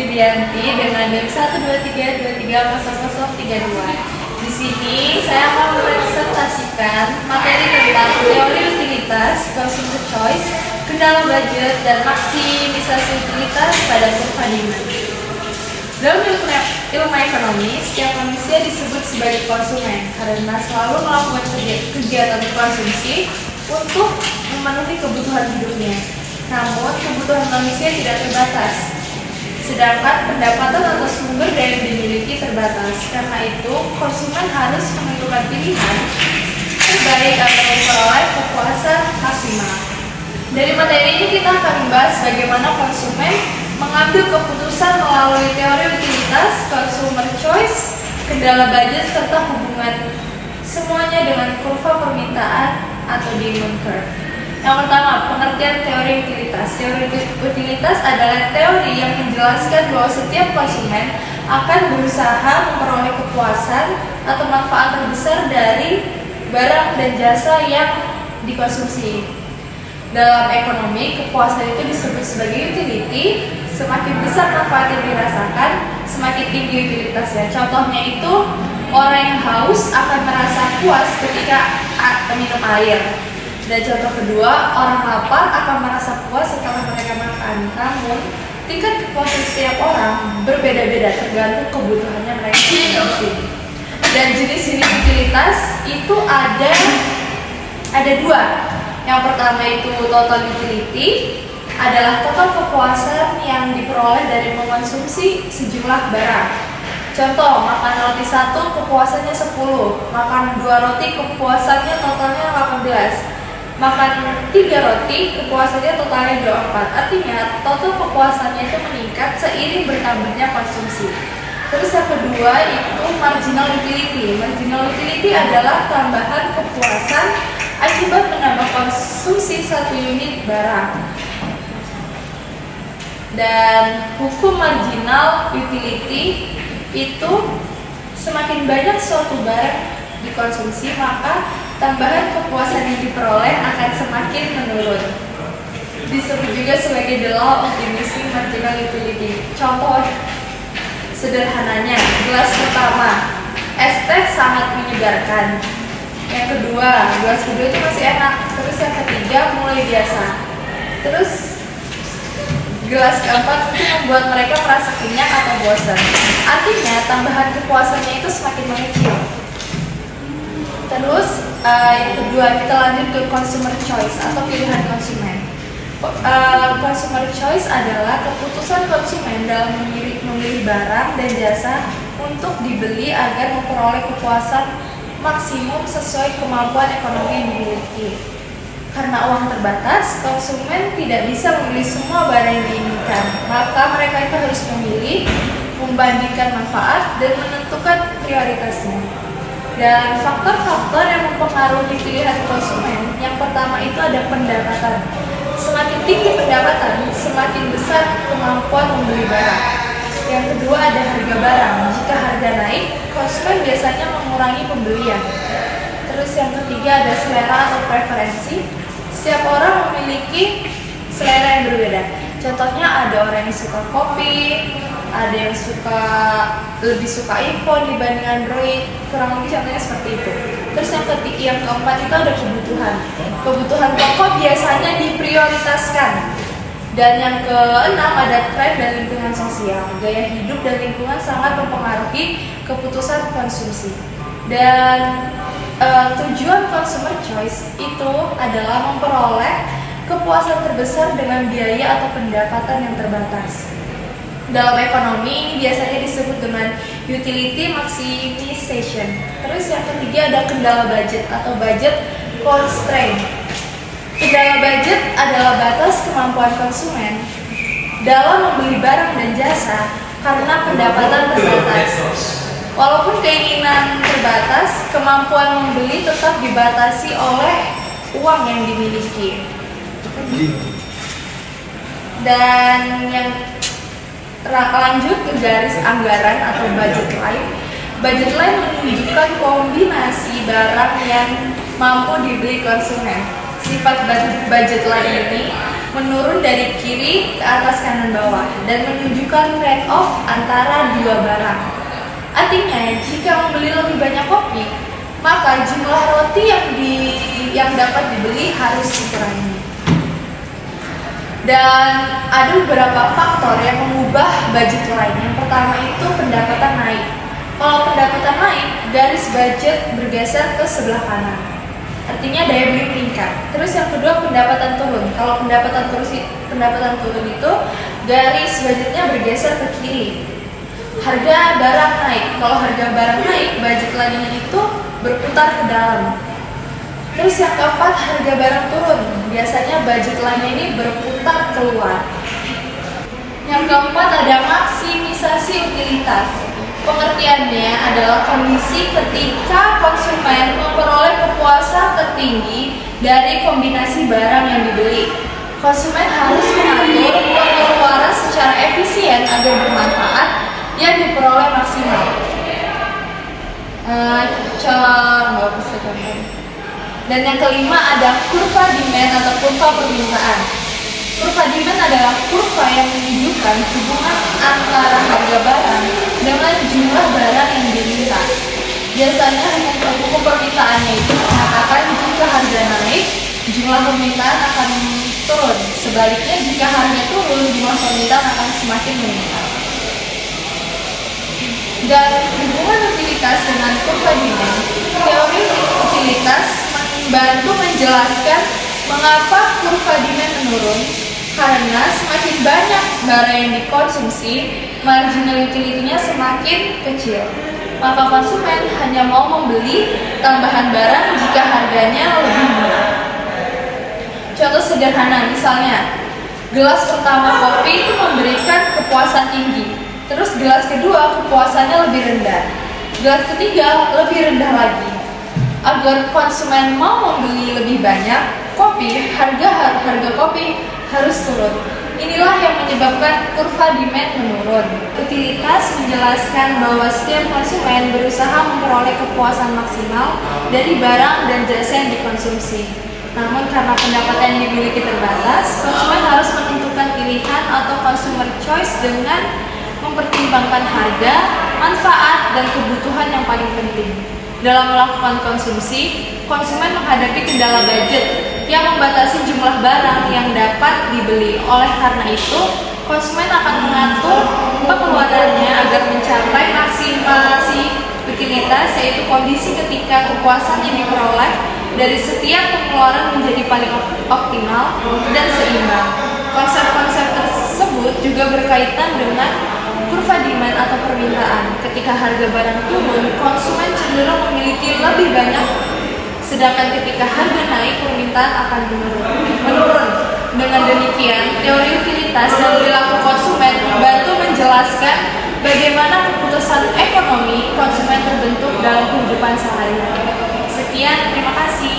Widianti dengan NIM 123230032. Di sini saya akan mempresentasikan materi tentang teori utilitas, consumer choice, kendala budget, dan maksimisasi utilitas pada kurva demand. Dalam ilmu ekonomi, setiap manusia disebut sebagai konsumen karena selalu melakukan kegiatan konsumsi untuk memenuhi kebutuhan hidupnya. Namun, kebutuhan manusia tidak terbatas, sedangkan pendapatan atau sumber daya yang dimiliki terbatas. Karena itu, konsumen harus menentukan pilihan terbaik agar memperoleh kepuasan maksimal. Dari materi ini kita akan membahas bagaimana konsumen mengambil keputusan melalui teori utilitas, consumer choice, kendala budget, serta hubungan semuanya dengan kurva permintaan atau demand curve. Yang pertama, pengertian teori utilitas. Teori utilitas adalah teori yang menjelaskan bahwa setiap konsumen akan berusaha memperoleh kepuasan atau manfaat terbesar dari barang dan jasa yang dikonsumsi. Dalam ekonomi, kepuasan itu disebut sebagai utility. Semakin besar manfaat yang dirasakan, semakin tinggi utilitasnya. Contohnya itu, orang yang haus akan merasa puas ketika minum air. Dan contoh kedua, orang lapar akan merasa puas setelah mereka makan. Namun, tingkat kepuasan setiap orang berbeda-beda tergantung kebutuhannya mereka konsumsi. Dan jenis-jenis utilitas itu ada dua. Yang pertama itu total utility, adalah total kepuasan yang diperoleh dari mengkonsumsi sejumlah barang. Contoh, makan roti 1 kepuasannya 10, makan 2 roti kepuasannya totalnya 18, makan 3 roti kepuasannya totalnya 24. Artinya total kepuasannya itu meningkat seiring bertambahnya konsumsi. Terus yang kedua itu marginal utility. Marginal utility adalah tambahan kepuasan akibat menambah konsumsi 1 unit barang. Dan hukum marginal utility itu semakin banyak suatu barang dikonsumsi, maka tambahan kepuasan yang diperoleh akan semakin menurun. Disebut juga sebagai the law of diminishing marginal utility. Contoh sederhananya, gelas pertama, es teh sangat menyegarkan. Yang kedua, gelas kedua itu masih enak. Terus yang ketiga mulai biasa. Terus gelas keempat itu membuat mereka merasa kenyang atau bosan. Artinya tambahan kepuasannya itu semakin mengecil. Terus yang kedua, kita lanjut ke consumer choice atau pilihan konsumen. Consumer choice adalah keputusan konsumen dalam memilih barang dan jasa untuk dibeli agar memperoleh kepuasan maksimum sesuai kemampuan ekonomi yang dimiliki. Karena uang terbatas, konsumen tidak bisa membeli semua barang yang diinginkan. Maka mereka itu harus memilih, membandingkan manfaat, dan menentukan prioritasnya. Dan faktor-faktor yang mempengaruhi pilihan konsumen, yang pertama itu ada pendapatan. Semakin tinggi pendapatan, semakin besar kemampuan membeli barang. Yang kedua ada harga barang. Jika harga naik, konsumen biasanya mengurangi pembelian. Terus yang ketiga ada selera atau preferensi. Setiap orang memiliki selera yang berbeda. Contohnya ada orang yang suka kopi, ada yang lebih suka iPhone dibanding Android. Kurang lebih contohnya seperti itu. Terus yang keempat itu ada kebutuhan. Kebutuhan pokok biasanya diprioritaskan. Dan yang keenam ada tren dan lingkungan sosial. Gaya hidup dan lingkungan sangat mempengaruhi keputusan konsumsi. Dan tujuan consumer choice itu adalah memperoleh kepuasan terbesar dengan biaya atau pendapatan yang terbatas. Dalam ekonomi ini biasanya disebut dengan utility maximization. Terus yang ketiga ada kendala budget atau budget constraint. Kendala budget adalah batas kemampuan konsumen dalam membeli barang dan jasa karena pendapatan terbatas. Walaupun keinginan terbatas, kemampuan membeli tetap dibatasi oleh uang yang dimiliki. Dan yang lanjut ke garis anggaran atau budget line. Budget line menunjukkan kombinasi barang yang mampu dibeli konsumen. Sifat budget line ini menurun dari kiri ke atas kanan bawah dan menunjukkan trade off antara dua barang. Artinya, jika membeli lebih banyak kopi, maka jumlah roti yang dapat dibeli harus dikurangi. Dan ada beberapa faktor yang mengubah budget lain. Yang pertama itu pendapatan naik. Kalau pendapatan naik, garis budget bergeser ke sebelah kanan. Artinya daya beli meningkat. Terus yang kedua pendapatan turun. Kalau pendapatan turun itu garis budgetnya bergeser ke kiri. Harga barang naik. Kalau harga barang naik, budget lainnya itu berputar ke dalam. Terus yang keempat harga barang turun. Biasanya budget lainnya ini berputar keluar. Yang keempat ada maksimisasi utilitas. Pengertiannya adalah kondisi ketika konsumen memperoleh kepuasan tertinggi dari kombinasi barang yang dibeli. Konsumen harus mengatur pengeluaran secara efisien agar bermanfaat yang diperoleh maksimal. Dan yang kelima ada kurva demand atau kurva permintaan. Kurva demand adalah kurva yang menunjukkan hubungan antara harga barang dengan jumlah barang yang diminta. Biasanya hukum permintaannya itu mengatakan jika harga naik, jumlah permintaan akan turun. Sebaliknya jika harga turun, jumlah permintaan akan semakin meningkat. Dan hubungan utilitas dengan kurva demand, teori utilitas membantu menjelaskan mengapa kurva demand menurun. Karena semakin banyak barang yang dikonsumsi, marginal utility-nya semakin kecil. Maka konsumen hanya mau membeli tambahan barang jika harganya lebih murah. Contoh sederhana, misalnya gelas pertama kopi itu memberikan kepuasan tinggi, terus gelas kedua kepuasannya lebih rendah, gelas ketiga lebih rendah lagi. Agar konsumen mau membeli lebih banyak kopi, harga kopi harus turun. Inilah yang menyebabkan kurva demand menurun. Utilitas menjelaskan bahwa setiap konsumen berusaha memperoleh kepuasan maksimal dari barang dan jasa yang dikonsumsi. Namun karena pendapatan yang dimiliki terbatas, konsumen harus menentukan pilihan atau consumer choice dengan mempertimbangkan harga, manfaat, dan kebutuhan yang paling penting. Dalam melakukan konsumsi, konsumen menghadapi kendala budget yang membatasi jumlah barang yang dapat dibeli. Oleh karena itu, konsumen akan mengatur pengeluarannya agar mencapai maksimasi utilitas, yaitu kondisi ketika kepuasan yang diperoleh dari setiap pengeluaran menjadi paling optimal dan seimbang. Konsep-konsep tersebut juga berkaitan dengan kurva demand atau permintaan. Ketika harga barang turun, konsumen cenderung memiliki lebih banyak, sedangkan ketika harga naik, permintaan akan menurun. Dengan demikian, teori utilitas dan perilaku konsumen membantu menjelaskan bagaimana keputusan ekonomi konsumen terbentuk dalam kehidupan sehari-hari. Sekian, terima kasih.